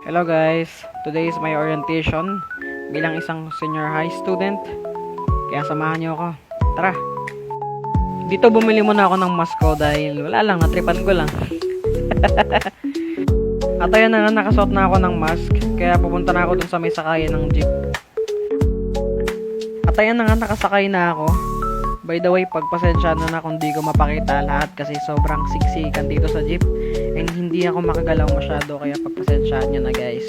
Hello guys, today is my orientation bilang isang senior high student. Kaya samahan niyo ako. Tara! Dito bumili muna ako ng mask ko dahil wala lang, natripan ko lang. At ayan na nga, nakasuot na ako ng mask. Kaya pupunta na ako dun sa may sakayan ng jeep. At ayan na nga, nakasakay na ako. By the way, pagpasensya na kung di ko mapakita lahat kasi sobrang siksikan dito sa jeep. And hindi ako makagalaw masyado kaya pagpasensyaan nyo na guys.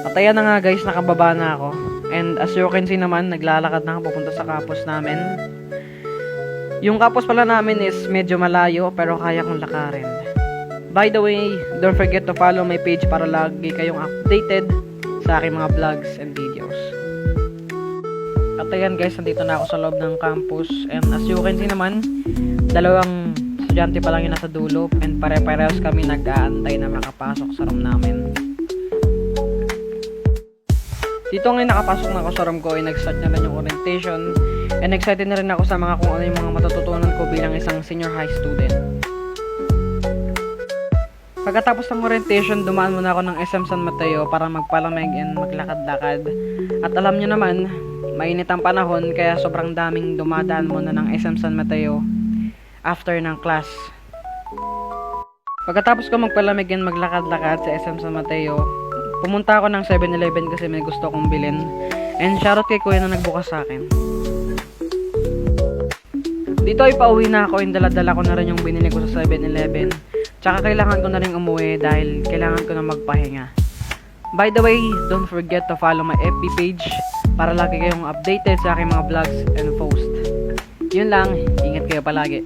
At ayan na nga guys, nakababa na ako. And as you can see naman, naglalakad na ako papunta sa campus namin. Yung campus pala namin is medyo malayo pero kaya kong lakarin. By the way, don't forget to follow my page para lagi kayong updated sa aking mga vlogs and videos. At ayan guys, nandito na ako sa loob ng campus. And as you can see naman, dalawang estudyante pa lang yung nasa dulo. And pare-parehas kami nag-aantay na makapasok sa room namin. Dito ngayon nakapasok na ako sa room ko ay nag-start na rin yung orientation. And excited na rin ako sa mga kung ano yung mga matututunan ko bilang isang senior high student. Pagkatapos ng orientation, dumaan muna ako ng SM San Mateo para magpalamig and maglakad-lakad. At alam nyo naman, mainit ang panahon kaya sobrang daming dumadaan muna ng SM San Mateo after ng class. Pagkatapos ko magpalamig and maglakad-lakad sa SM San Mateo, pumunta ako ng 7-Eleven kasi may gusto kong bilhin. And shoutout kay kuya na nagbukas sa akin. Dito ay pauwi na ako and dala-dala ko na rin yung binili ko sa 7-Eleven. Tsaka kailangan ko na rin umuwi dahil kailangan ko na magpahinga. By the way, don't forget to follow my FB page para lagi kayong updated sa aking mga vlogs and post. Yun lang, ingat kayo palagi.